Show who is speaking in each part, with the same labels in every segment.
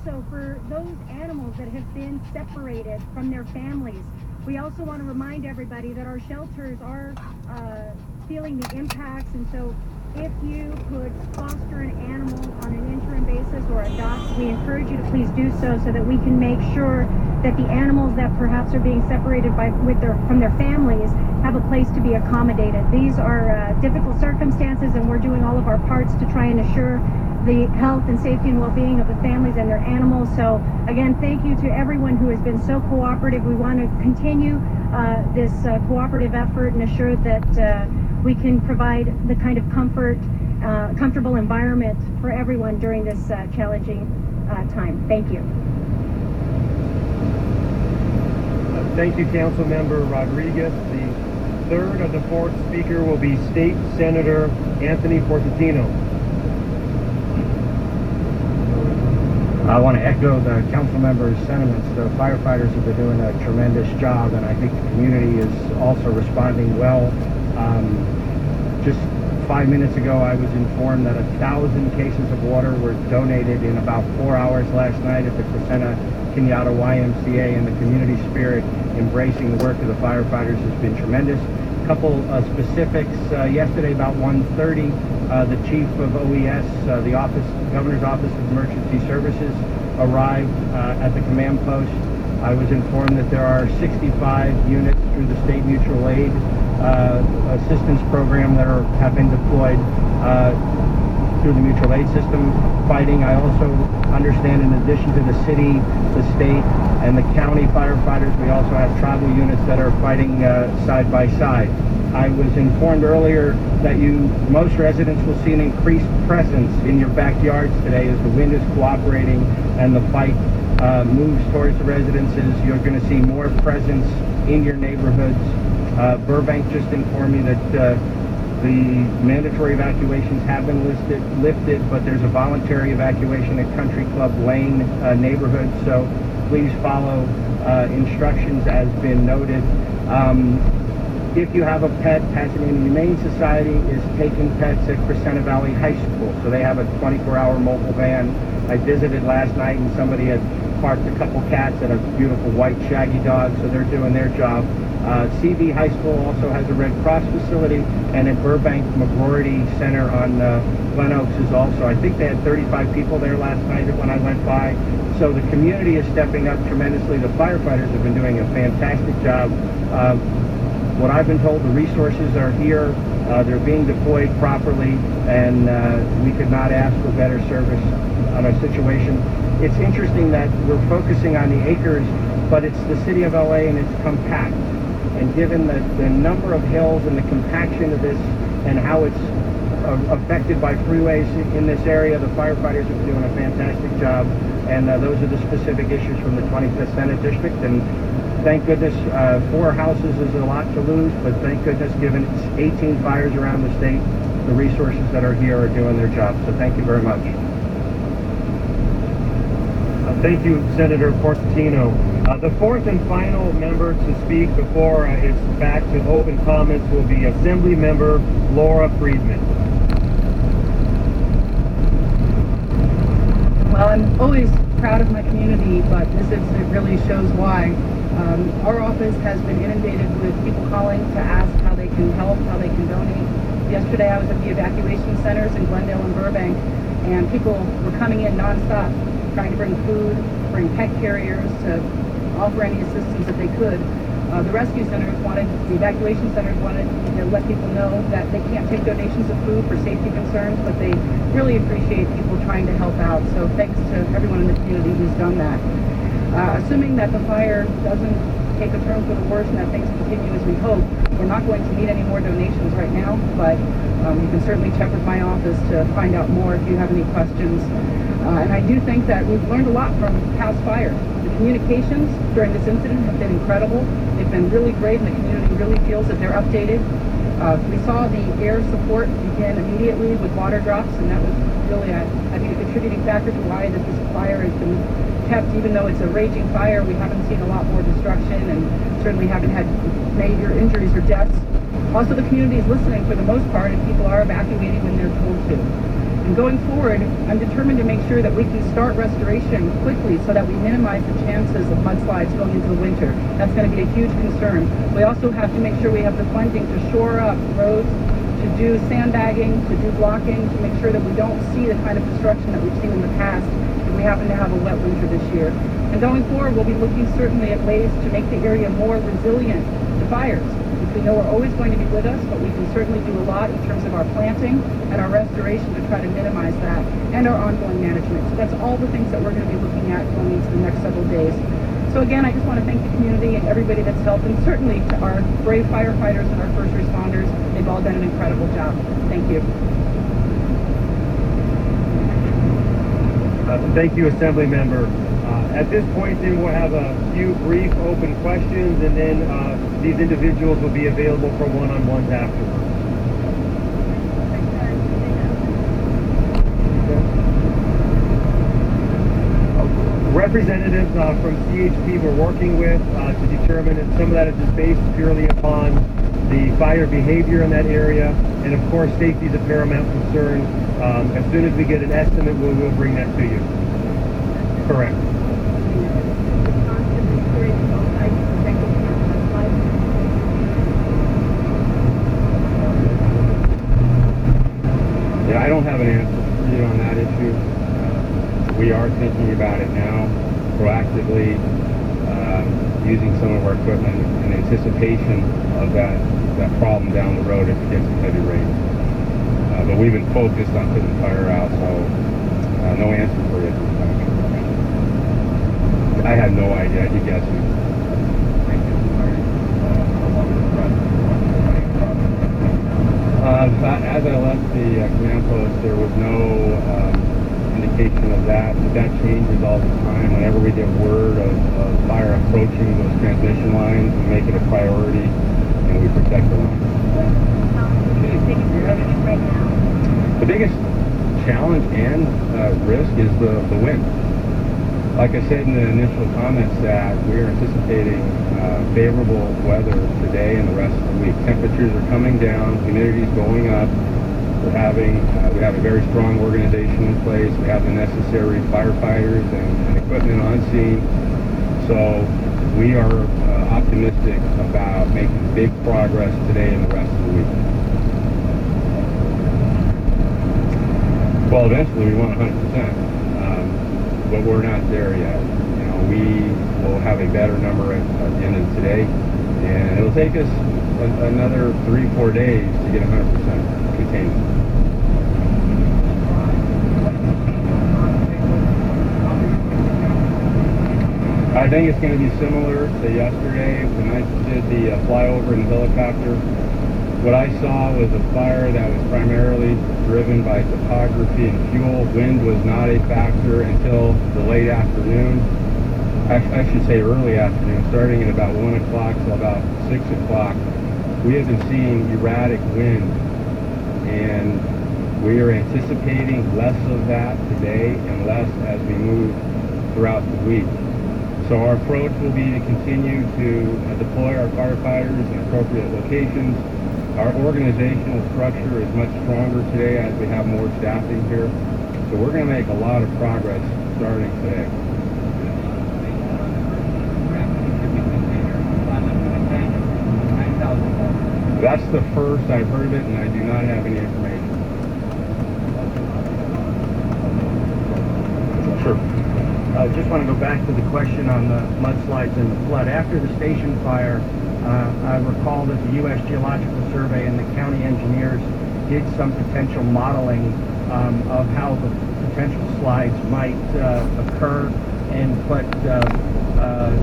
Speaker 1: also for those animals that have been separated from their families. We also want to remind everybody that our shelters are feeling the impacts, and so if you could foster an animal on an interim basis or adopt, we encourage you to please do so that we can make sure that the animals that perhaps are being separated from their families have a place to be accommodated. These are difficult circumstances, and we're doing all of our parts to try and assure the health and safety and well-being of the families and their animals. So again, thank you to everyone who has been so cooperative. We want to continue this cooperative effort and assure that we can provide the kind of comfortable environment for everyone during this challenging time. Thank you.
Speaker 2: Thank you, Council Member Rodriguez. The third of the fourth speaker will be State Senator Anthony Porcitino.
Speaker 3: I want to echo the council member's sentiments. The firefighters have been doing a tremendous job, and I think the community is also responding well. Just 5 minutes ago, I was informed that 1,000 cases of water were donated in about 4 hours last night at the Crescenta Kenyatta YMCA, and the community spirit embracing the work of the firefighters has been tremendous. A couple specifics. Yesterday about 1:30, the chief of OES, the Governor's Office of Emergency Services, arrived at the command post. I was informed that there are 65 units through the State Mutual Aid assistance program that have been deployed through the mutual aid system fighting. I also understand, in addition to the city, the state, and the county firefighters, we also have tribal units that are fighting side by side. I was informed earlier that most residents will see an increased presence in your backyards today as the wind is cooperating and the fight moves towards the residences. You're going to see more presence in your neighborhoods. Burbank just informed me that the mandatory evacuations have been lifted, but there's a voluntary evacuation at Country Club Lane neighborhood, so please follow instructions as been noted. If you have a pet, Pasadena Humane Society is taking pets at Crescenta Valley High School, so they have a 24-hour mobile van. I visited last night and somebody had parked a couple cats and a beautiful white shaggy dog, so they're doing their job. CV High School also has a Red Cross facility, and at Burbank McGroarty Center on Glen Oaks is also. I think they had 35 people there last night when I went by. So the community is stepping up tremendously. The firefighters have been doing a fantastic job. What I've been told, the resources are here. They're being deployed properly, and we could not ask for better service on a situation. It's interesting that we're focusing on the acres, but it's the city of LA and it's compact. And given the number of hills and the compaction of this and how it's affected by freeways in this area, the firefighters have been doing a fantastic job. And those are the specific issues from the 25th Senate District. And thank goodness, 4 houses is a lot to lose, but thank goodness, given it's 18 fires around the state, the resources that are here are doing their job. So thank you very much.
Speaker 2: Thank you, Senator Porcitino. The fourth and final member to speak before it's back to open comments will be Assembly Member Laura Friedman.
Speaker 4: Well, I'm always proud of my community, but this incident really shows why. Our office has been inundated with people calling to ask how they can help, how they can donate. Yesterday I was at the evacuation centers in Glendale and Burbank, and people were coming in nonstop, trying to bring food, bring pet carriers, to offer any assistance that they could. The rescue centers the evacuation centers wanted to let people know that they can't take donations of food for safety concerns, but they really appreciate people trying to help out. So thanks to everyone in the community who's done that. Assuming that the fire doesn't take a turn for the worse and that things continue as we hope, we're not going to need any more donations right now, but you can certainly check with my office to find out more if you have any questions. And I do think that we've learned a lot from past fires. The communications during this incident have been incredible. They've been really great, and the community really feels that they're updated. We saw the air support begin immediately with water drops, and that was really, I think, a contributing factor to why this fire has been kept. Even though it's a raging fire, we haven't seen a lot more destruction, and certainly haven't had major injuries or deaths. Also, the community is listening for the most part, and people are evacuating when they're told to. And going forward, I'm determined to make sure that we can start restoration quickly so that we minimize the chances of mudslides going into the winter. That's going to be a huge concern. We also have to make sure we have the funding to shore up roads, to do sandbagging, to do blocking, to make sure that we don't see the kind of destruction that we've seen in the past if we happen to have a wet winter this year. And going forward, we'll be looking certainly at ways to make the area more resilient to fires, which we know are always going to be with us, but we can certainly do a lot in terms of our planting and our restoration to try to minimize that, and our ongoing management. So that's all the things that we're going to be looking at going into the next several days. So again, I just want to thank the community and everybody that's helped, and certainly to our brave firefighters and our first responders. They've all done an incredible job. Thank you.
Speaker 2: Thank you, Assembly Member. At this point, then, we'll have a few brief open questions, and then these individuals will be available for one-on-ones afterwards. Representatives from CHP we're working with to determine that some of that is just based purely upon the fire behavior in that area, and of course safety is a paramount concern. As soon as we get an estimate, we'll bring that to you. Correct.
Speaker 3: Yeah, I don't have an answer for you on that issue. We are thinking about it now, proactively, using some of our equipment in anticipation of that problem down the road if it gets some heavy rain. But we've been focused on putting the fire out, so no answer for you at this time. I have no idea. I'd be guessing. As I left the command post, there was no indication of that. That changes all the time. Whenever we get word of fire approaching those transmission lines, we make it a priority and we protect the line. The biggest challenge and risk is the wind. Like I said in the initial comments, that we are anticipating favorable weather today and the rest of the week. Temperatures are coming down, humidity is going up. We have a very strong organization in place. We have the necessary firefighters and equipment on scene. So we are optimistic about making big progress today and the rest of the week. Well, eventually we want 100%, but we're not there yet. You know, we will have a better number at the end of today, and it'll take us another 3-4 days to get 100% containment. I think it's going to be similar to yesterday when I did the flyover in the helicopter. What I saw was a fire that was primarily driven by topography and fuel. Wind was not a factor until the late afternoon. I should say early afternoon, starting at about 1 o'clock till about 6 o'clock. We have been seeing erratic wind, and we are anticipating less of that today and less as we move throughout the week. So our approach will be to continue to deploy our firefighters in appropriate locations. Our organizational structure is much stronger today as we have more staffing here. So we're going to make a lot of progress starting today. That's the first I've heard of it, and I do not have any information.
Speaker 2: Sure.
Speaker 3: I just want to go back to the question on the mudslides and the flood. After the station fire, I recall that the U.S. Geological Survey and the county engineers did some potential modeling of how the potential slides might occur, and put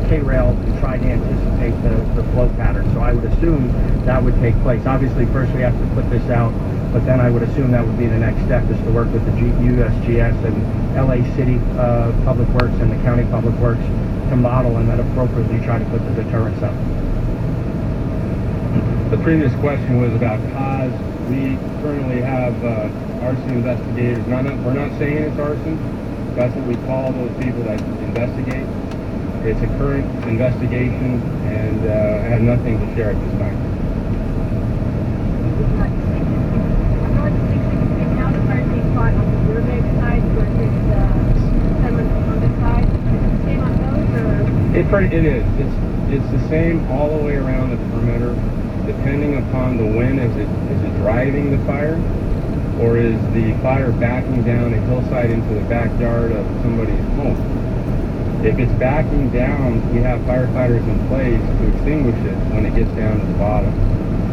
Speaker 3: K-rail to try to anticipate the flow pattern. So I would assume that would take place. Obviously, first we have to put this out, but then I would assume that would be the next step, is to work with the USGS and LA City Public Works and the County Public Works to model and then appropriately try to put the deterrents up. The previous question was about cause. We currently have arson investigators. We're not saying it's arson. That's what we call those people that investigate. It's a current investigation, and I have nothing to share at this time.
Speaker 1: I know the station is now the fire being fought on
Speaker 3: It is. It's the same all the way around the perimeter, depending upon the wind. Is it driving the fire, or is the fire backing down a hillside into the backyard of somebody's home? If it's backing down, we have firefighters in place to extinguish it when it gets down to the bottom.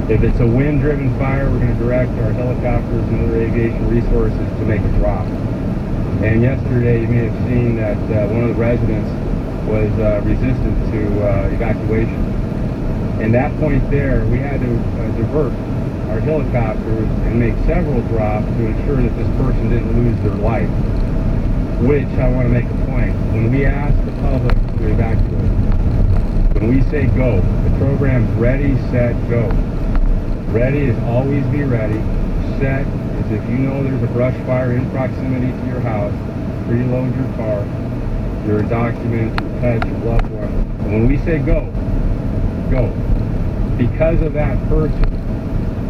Speaker 3: If it's a wind-driven fire, we're going to direct our helicopters and other aviation resources to make a drop. And yesterday, you may have seen that one of the residents was resistant to evacuation. And that point there, we had to divert our helicopters and make several drops to ensure that this person didn't lose their life. Which, I want to make a point, when we ask the public to evacuate, when we say go, the program's ready, set, go. Ready is always be ready. Set is if you know there's a brush fire in proximity to your house, preload your car, your documents, your pets, your loved one. And when we say go, go. Because of that person,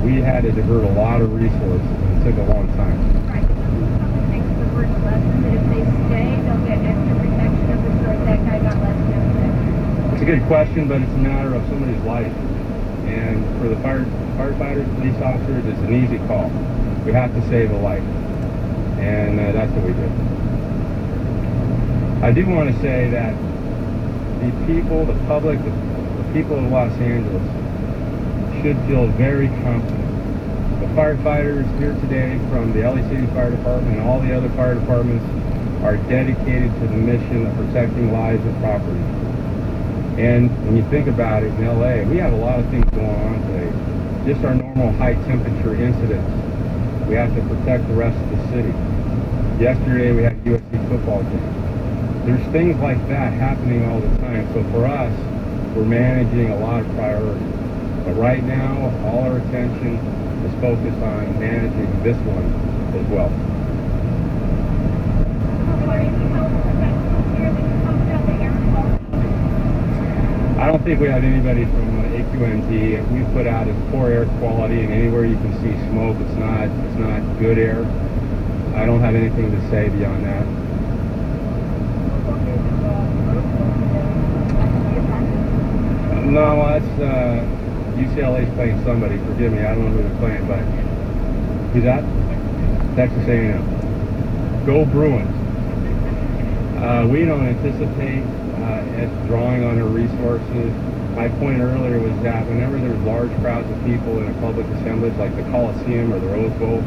Speaker 3: we had to divert a lot of resources, and it took a long time.
Speaker 1: Right. Something makes the first lesson that if they stay, they'll get extra protection of the sort that guy got less than.
Speaker 3: It's a good question, but it's a matter of somebody's life. And for the firefighters, police officers, it's an easy call. We have to save a life. And that's what we did. I do want to say that the people, the public, the people of Los Angeles should feel very confident. The firefighters here today from the LA City Fire Department and all the other fire departments are dedicated to the mission of protecting lives and property. And when you think about it, in LA, we have a lot of things going on today. Just our normal high temperature incidents. We have to protect the rest of the city. Yesterday we had a USC football game. There's things like that happening all the time. So for us, we're managing a lot of priorities. But right now, all our attention is focused on managing this one as well. I don't think we have anybody from AQMD. We put out as poor air quality, and anywhere you can see smoke, it's not good air. I don't have anything to say beyond that. No, that's UCLA's playing somebody. Forgive me, I don't know who they're playing, but who's that? Texas A&M. Go Bruins. We don't anticipate it drawing on our resources. My point earlier was that whenever there's large crowds of people in a public assemblage like the Coliseum or the Rose Bowl,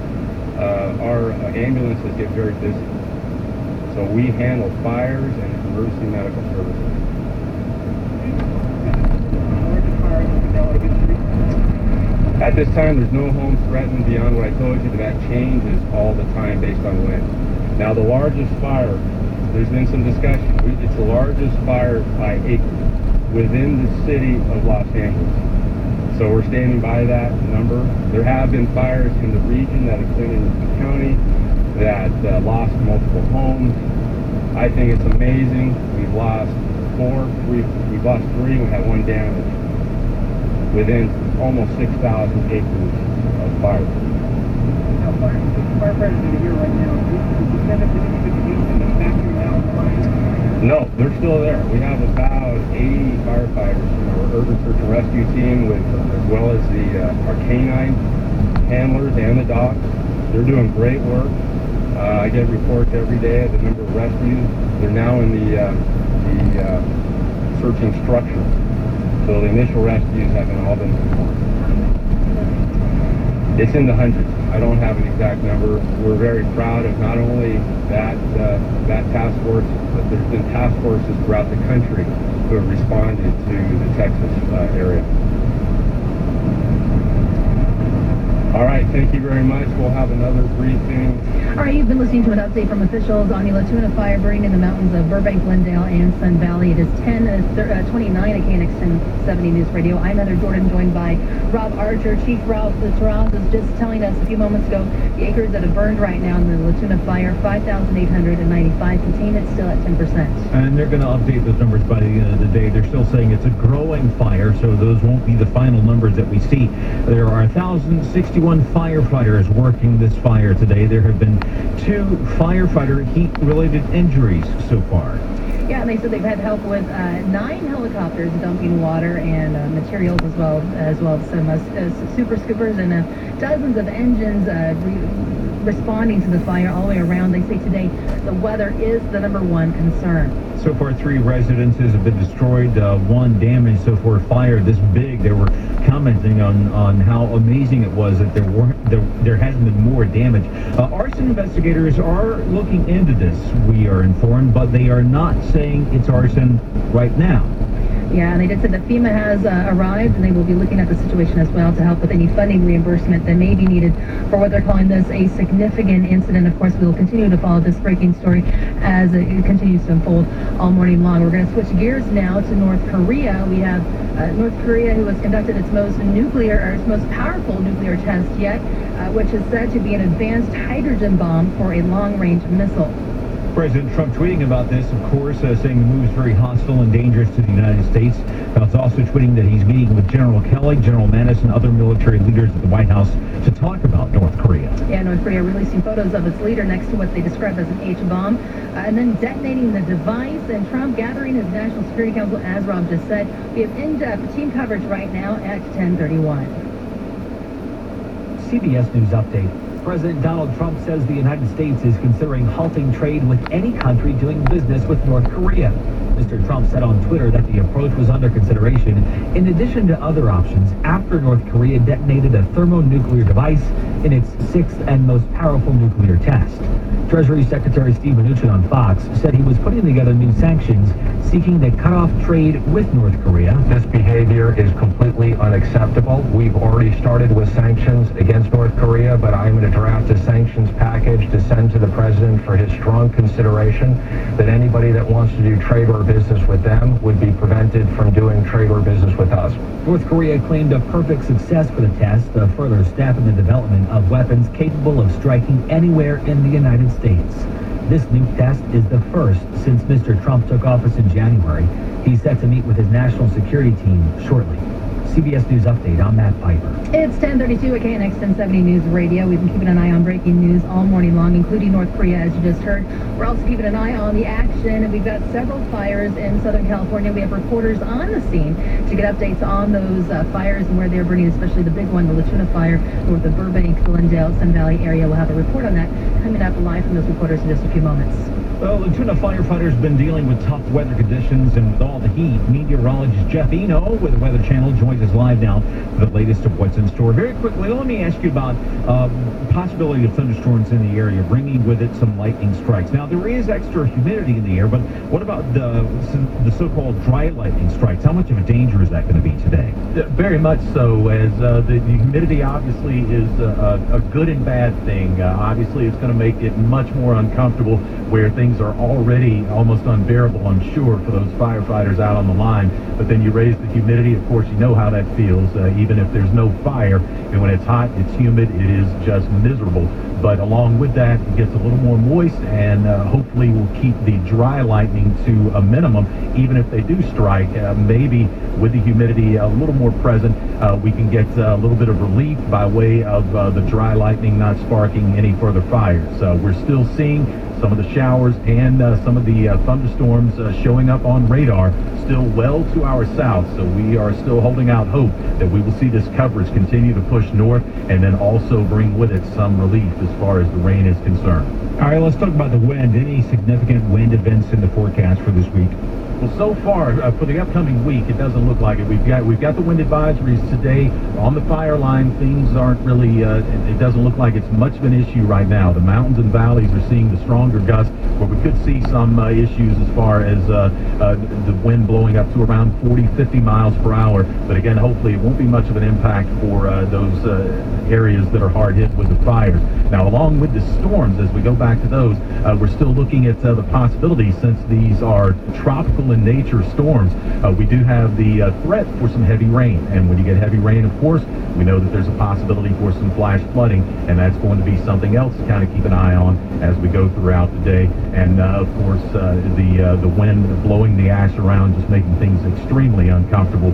Speaker 3: our ambulances get very busy. So we handle fires and emergency medical services. At this time, there's no homes threatened beyond what I told you, but that changes all the time based on wind. Now, the largest fire, there's been some discussion. It's the largest fire by acre within the city of Los Angeles. So we're standing by that number. There have been fires in the region that have been in the county that lost multiple homes. I think it's amazing. We've lost 4. We've lost 3. We had 1 damage within almost 6,000 acres of fire.
Speaker 2: How far is the firefighters in here right now? Did you send them to the factory now?
Speaker 3: No, they're still there. We have about 80 firefighters from our urban search and rescue team, with as well as our canine handlers and the dogs. They're doing great work. I get reports every day of the number of rescues. They're now in the searching structure. So the initial rescues haven't all been performed. It's in the hundreds. I don't have an exact number. We're very proud of not only that task force, but there's been task forces throughout the country who have responded to the Texas area. All right, thank you very much. We'll have another briefing.
Speaker 5: All right, you've been listening to an update from officials on the La Tuna fire burning in the mountains of Burbank, Glendale, and Sun Valley. It is 10:29 at KNX 1070 News Radio. I'm Heather Jordan, joined by Rob Archer. Chief Rob Raz is just telling us a few moments ago the acres that have burned right now in the La Tuna fire, 5,895. Containment still at 10%.
Speaker 6: And they're going to update those numbers by the end of the day. They're still saying it's a growing fire, so those won't be the final numbers that we see. There are 1,061 firefighters working this fire today. There have been 2 firefighter heat-related injuries so far.
Speaker 5: Yeah, and they said they've had help with 9 helicopters dumping water and materials as well as some super scoopers and dozens of engines responding to the fire all the way around. They say today the weather is the #1 concern.
Speaker 6: So far, 3 residences have been destroyed, 1 damaged. So for a fire this big, they were commenting on how amazing it was that there hasn't been more damage. Arson investigators are looking into this, we are informed, but they are not saying it's arson right now.
Speaker 5: Yeah, and they did say that FEMA has arrived, and they will be looking at the situation as well to help with any funding reimbursement that may be needed for what they're calling this a significant incident. Of course, we will continue to follow this breaking story as it continues to unfold all morning long. We're going to switch gears now to North Korea. We have North Korea, who has conducted its most powerful nuclear test yet, which is said to be an advanced hydrogen bomb for a long-range missile.
Speaker 6: President Trump tweeting about this, of course, saying the move is very hostile and dangerous to the United States. Trump's also tweeting that he's meeting with General Kelly, General Mattis, and other military leaders at the White House to talk about North Korea.
Speaker 5: Yeah, North Korea releasing photos of its leader next to what they described as an H-bomb, and then detonating the device, and Trump gathering his National Security Council, as Rob just said. We have in-depth team coverage right now at 10:31.
Speaker 7: CBS News Update. President Donald Trump says the United States is considering halting trade with any country doing business with North Korea. Mr. Trump said on Twitter that the approach was under consideration in addition to other options after North Korea detonated a thermonuclear device in its 6th and most powerful nuclear test. Treasury Secretary Steve Mnuchin on Fox said he was putting together new sanctions seeking to cut off trade with North Korea.
Speaker 3: This behavior is completely unacceptable. We've already started with sanctions against North Korea, but I'm going to draft a sanctions package to send to the president for his strong consideration that anybody that wants to do trade or business with them would be prevented from doing trade or business with us.
Speaker 7: North Korea claimed a perfect success for the test, a further step in the development of weapons capable of striking anywhere in the United States. This new test is the first since Mr. Trump took office in January. He's set to meet with his national security team shortly. CBS News Update, I'm Matt Piper.
Speaker 5: It's 10:32 at KNX 1070 News Radio. We've been keeping an eye on breaking news all morning long, including North Korea, as you just heard. We're also keeping an eye on the action, and we've got several fires in Southern California. We have reporters on the scene to get updates on those fires and where they're burning, especially the big one, the Latuna Fire, north of Burbank, Glendale, Sun Valley area. We'll have a report on that coming up live from those reporters in just a few moments.
Speaker 6: Well, Latuna firefighters have been dealing with tough weather conditions, and with all the heat, meteorologist Jeff Eno with the Weather Channel joins us live now for the latest of what's in store. Very quickly, let me ask you about possibility of thunderstorms in the area, bringing with it some lightning strikes. Now, there is extra humidity in the air, but what about the so-called dry lightning strikes? How much of a danger is that going to be today?
Speaker 8: Very much so, as the humidity obviously is a good and bad thing. Obviously, it's going to make it much more uncomfortable where things are already almost unbearable, I'm sure, for those firefighters out on the line. But then you raise the humidity, of course, you know how that feels, even if there's no fire. And when it's hot, it's humid, it is just miserable. But along with that, it gets a little more moist, and hopefully will keep the dry lightning to a minimum. Even if they do strike, maybe with the humidity a little more present, we can get a little bit of relief by way of the dry lightning not sparking any further fires. We're still seeing some of the showers and some of the thunderstorms showing up on radar still well to our south, so we are still holding out hope that we will see this coverage continue to push north and then also bring with it some relief as far as the rain is concerned.
Speaker 6: All right, let's talk about the wind. Any significant wind events in the forecast for this week?
Speaker 8: Well, so far, for the upcoming week, it doesn't look like it. We've got the wind advisories today. On the fire line, things aren't really, it doesn't look like it's much of an issue right now. The mountains and valleys are seeing the stronger gusts, where we could see some issues as far as the wind blowing up to around 40, 50 miles per hour. But again, hopefully it won't be much of an impact for those areas that are hard hit with the fires. Now, along with the storms, as we go back to those, we're still looking at the possibility, since these are tropical in nature storms. We do have the threat for some heavy rain, and when you get heavy rain, of course, we know that there's a possibility for some flash flooding, and that's going to be something else to kind of keep an eye on as we go throughout the day. And of course, the wind blowing the ash around, just making things extremely uncomfortable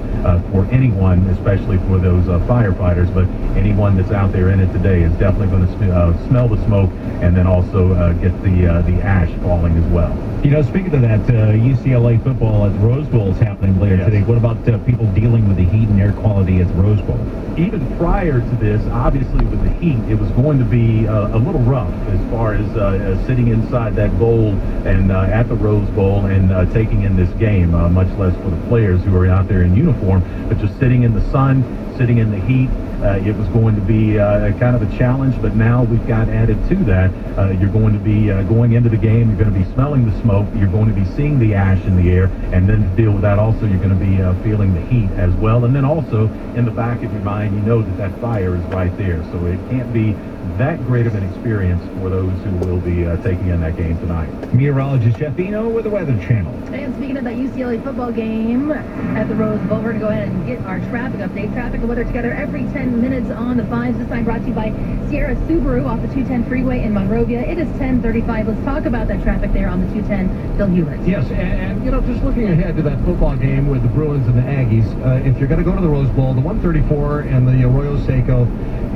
Speaker 8: for anyone, especially for those firefighters. But anyone that's out there in it today is definitely going to smell the smoke, and then also get the ash falling as well.
Speaker 6: You know, speaking of that, UCLA football at Rose Bowl is happening later today. What about people dealing with the heat and air quality at the Rose Bowl?
Speaker 8: Even prior to this, obviously with the heat, it was going to be a little rough as far as sitting inside that bowl and at the Rose Bowl and taking in this game, much less for the players who are out there in uniform, but just sitting in the sun, sitting in the heat. It was going to be kind of a challenge, but now we've got added to that. You're going to be going into the game, you're going to be smelling the smoke, you're going to be seeing the ash in the air, and then to deal with that also, you're going to be feeling the heat as well. And then also, in the back of your mind, you know that that fire is right there, so it can't be that great of an experience for those who will be taking in that game tonight.
Speaker 6: Meteorologist Jeff Eno with the Weather Channel.
Speaker 5: And speaking of that UCLA football game at the Rose Bowl, we're going to go ahead and get our traffic update. Traffic and weather together every 10 minutes on the 5s. This time brought to you by Sierra Subaru off the 210 freeway in Monrovia. It is 10:35. Let's talk about that traffic there on the 210. Bill Hewlett.
Speaker 9: Yes, and you know, just looking ahead to that football game with the Bruins and the Aggies, if you're going to go to the Rose Bowl, the 134 and the Arroyo Seco,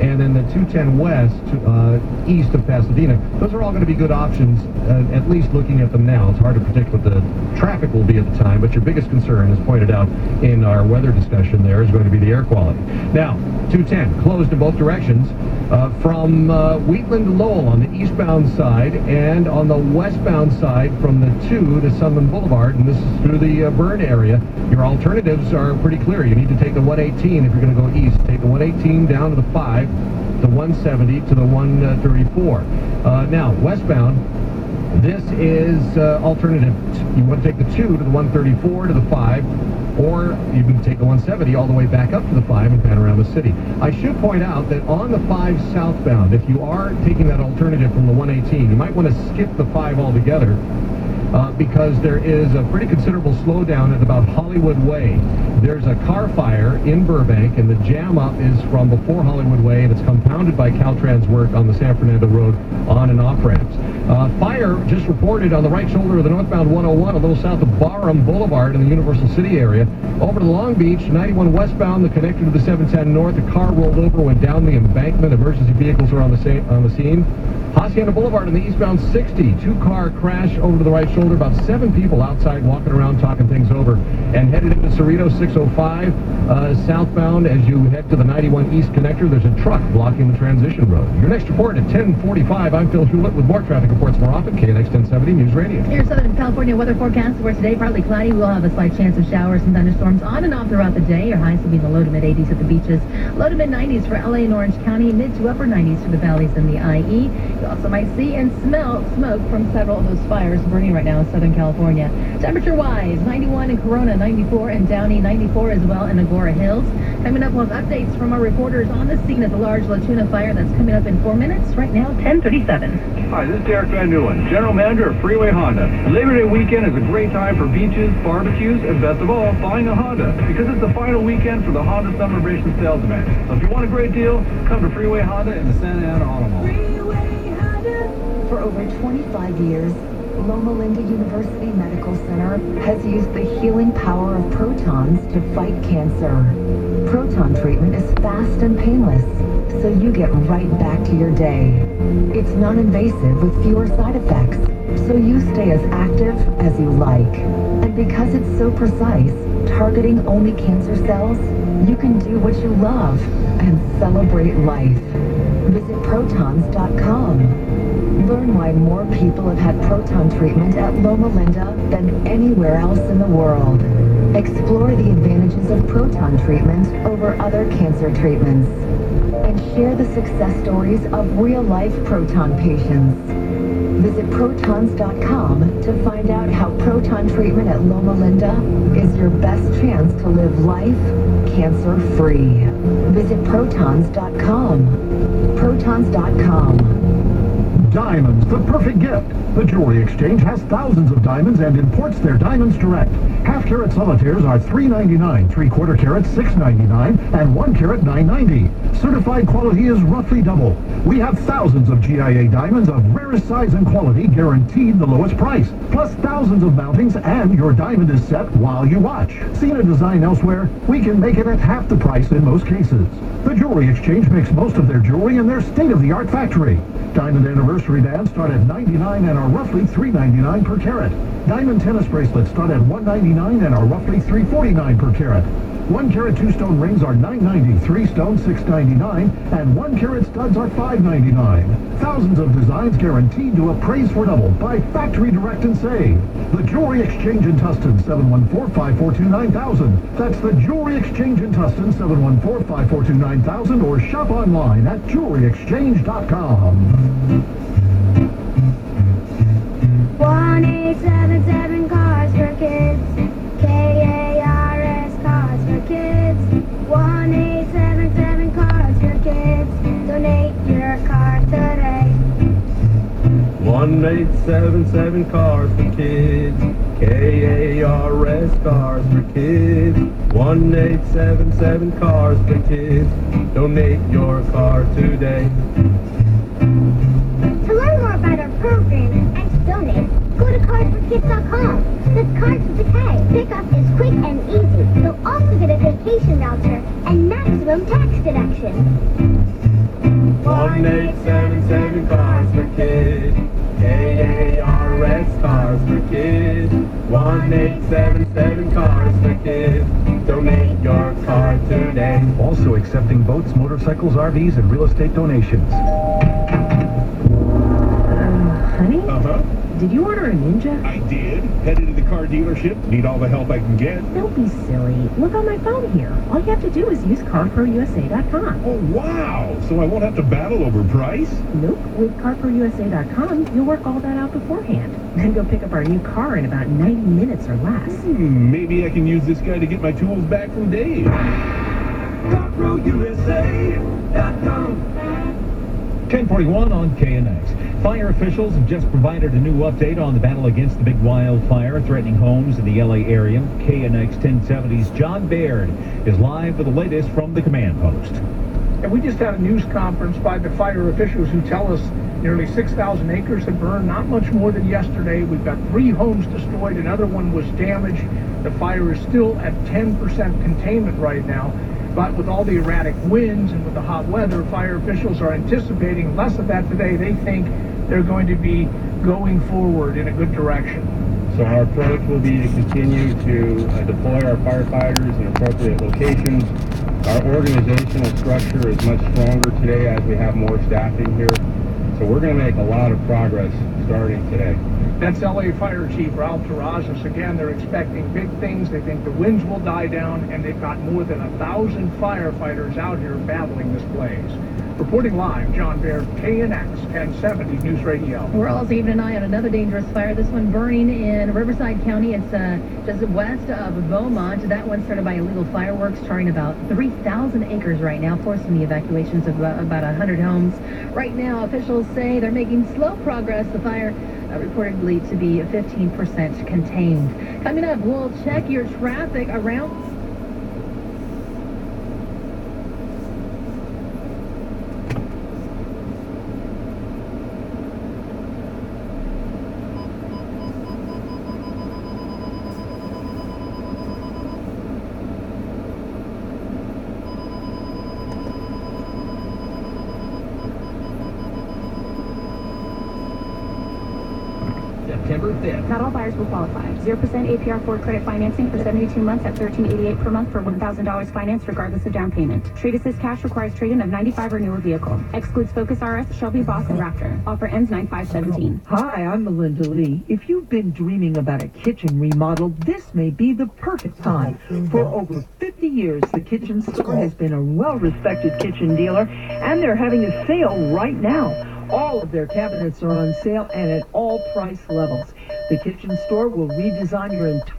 Speaker 9: and then the 210 West, east of Pasadena, those are all going to be good options, at least looking at them now. It's hard to predict what the traffic will be at the time, but your biggest concern, as pointed out in our weather discussion there, is going to be the air quality. Now, 210, closed in both directions, from Wheatland to Lowell on the eastbound side, and on the westbound side from the 2 to Sunland Boulevard, and this is through the Byrne area. Your alternatives are pretty clear. You need to take the 118 if you're going to go east. Take the 118 down to the 5, the 170 to the 134. Now, westbound, this is alternative. You want to take the 2 to the 134 to the 5, or you can take the 170 all the way back up to the 5 and panorama city. I should point out that on the 5 southbound, if you are taking that alternative from the 118, you might want to skip the 5 altogether. Because there is a pretty considerable slowdown at about Hollywood Way. There's a car fire in Burbank, and the jam up is from before Hollywood Way, and it's compounded by Caltrans work on the San Fernando Road on and off ramps. Fire just reported on the right shoulder of the northbound 101, a little south of Barham Boulevard in the Universal City area. Over to Long Beach, 91 westbound, the connector to the 710 north. A car rolled over, went down the embankment. Emergency vehicles are on the scene. Hacienda Boulevard in the eastbound 60, 2-car crash over to the right shoulder. About 7 people outside walking around talking things over. And headed into Cerrito 605 southbound as you head to the 91 east connector. There's a truck blocking the transition road. Your next report at 10:45. I'm Phil Hewlett with more traffic reports more often. KNX 1070 News Radio.
Speaker 5: Your Southern California weather forecast for today. Partly cloudy. We'll have a slight chance of showers and thunderstorms on and off throughout the day. Your highs will be in the low to mid 80s at the beaches. Low to mid 90s for LA and Orange County. Mid to upper 90s for the valleys and the IE. You also might see and smell smoke from several of those fires burning right now in Southern California. Temperature-wise, 91 in Corona, 94 in Downey, 94 as well in Agora Hills. Coming up, we'll have updates from our reporters on the scene of the large La Tuna fire that's coming up in 4 minutes. Right now, 10:37.
Speaker 10: Hi, this is Derek Van Nieuwen, General Manager of Freeway Honda. Labor Day weekend is a great time for beaches, barbecues, and best of all, buying a Honda, because it's the final weekend for the Honda Celebration Sales Event. So if you want a great deal, come to Freeway Honda in the Santa Ana Auto Mall.
Speaker 11: For over 25 years, Loma Linda University Medical Center has used the healing power of protons to fight cancer. Proton treatment is fast and painless, so you get right back to your day. It's non-invasive with fewer side effects, so you stay as active as you like. And because it's so precise, targeting only cancer cells, you can do what you love and celebrate life. Visit protons.com. Learn why more people have had proton treatment at Loma Linda than anywhere else in the world. Explore the advantages of proton treatment over other cancer treatments. And share the success stories of real-life proton patients. Visit protons.com to find out how proton treatment at Loma Linda is your best chance to live life cancer-free. Visit protons.com. Protons.com.
Speaker 9: Diamonds, the perfect gift. The Jewelry Exchange has thousands of diamonds and imports their diamonds direct. Half-carat solitaires are $3.99, 3/4 carats $6.99, and 1 carat $9.90. Certified quality is roughly double. We have thousands of GIA diamonds of rarest size and quality, guaranteed the lowest price. Plus thousands of mountings, and your diamond is set while you watch. Seen a design elsewhere? We can make it at half the price in most cases. The Jewelry Exchange makes most of their jewelry in their state-of-the-art factory. Diamond anniversary bands start at $99 and are roughly $3.99 per carat. Diamond tennis bracelets start at $199 and are roughly $3.49 per carat. 1 carat 2-stone rings are $9.90, 3-stone $6.99, and 1 carat studs are $5.99. Thousands of designs guaranteed to appraise for double. Buy factory direct and save. The Jewelry Exchange in Tustin, 714-542-9000. That's the Jewelry Exchange in Tustin, 714-542-9000, or shop online at jewelryexchange.com.
Speaker 12: 1877 cars for kids. KARS cars for kids. 1877 cars for kids. Donate your car today.
Speaker 2: 1877 cars for kids. KARS cars for kids. 1877 cars for kids. Donate your car today.
Speaker 12: To learn more about our program and to donate, go to carsforkids.com. That's Cards with a K. Pickup is quick and easy. You'll also get a vacation voucher and maximum tax deduction.
Speaker 2: 1877 cars for kids. KARS cars for kids. 1877 cars for kids. Donate your car today.
Speaker 6: Also accepting boats, motorcycles, RVs, and real estate donations.
Speaker 5: Honey?
Speaker 8: Uh-huh.
Speaker 5: Did you order a Ninja?
Speaker 8: I did. Headed to the car dealership. Need all the help I can get.
Speaker 5: Don't be silly. Look on my phone here. All you have to do is use CarProUSA.com.
Speaker 8: Oh, wow. So I won't have to battle over price?
Speaker 5: Nope. With CarProUSA.com, you'll work all that out beforehand. Then go pick up our new car in about 90 minutes or less.
Speaker 8: Maybe I can use this guy to get my tools back from Dave.
Speaker 10: CarProUSA.com.
Speaker 6: 1041 on KNX. Fire officials have just provided a new update on the battle against the big wildfire threatening homes in the LA area. KNX 1070's John Baird is live with the latest from the command post.
Speaker 13: And we just had a news conference by the fire officials who tell us nearly 6,000 acres had burned, not much more than yesterday. We've got 3 homes destroyed, another one was damaged. The fire is still at 10% containment right now. But with all the erratic winds and with the hot weather, fire officials are anticipating less of that today. They think they're going to be going forward in a good direction.
Speaker 2: So our approach will be to continue to deploy our firefighters in appropriate locations. Our organizational structure is much stronger today as we have more staffing here. So we're going to make a lot of progress starting today.
Speaker 13: That's LA Fire Chief Ralph Terrazas. Again, they're expecting big things. They think the winds will die down, and they've got more than 1,000 firefighters out here battling this blaze. Reporting live, John Baird, KNX 1070 News Radio.
Speaker 5: We're also keeping an eye on another dangerous fire. This one burning in Riverside County. It's just west of Beaumont. That one started by illegal fireworks, charring about 3,000 acres right now, forcing the evacuations of about 100 homes. Right now, officials say they're making slow progress. The fire reportedly to be 15% contained. Coming up, we'll check your traffic around.
Speaker 7: September 5th.
Speaker 14: Not all buyers will qualify. 0% APR Ford credit financing for 72 months at $13.88 per month for $1,000 financed regardless of down payment. Trade Assist cash requires trade-in of 95 or newer vehicle. Excludes Focus RS, Shelby, Boss, and Raptor. Offer ends 9/5/17.
Speaker 15: Hi, I'm Melinda Lee. If you've been dreaming about a kitchen remodel, this may be the perfect time. For over 50 years, the Kitchen Store has been a well-respected kitchen dealer, and they're having a sale right now. All of their cabinets are on sale and at all price levels. The Kitchen Store will redesign your entire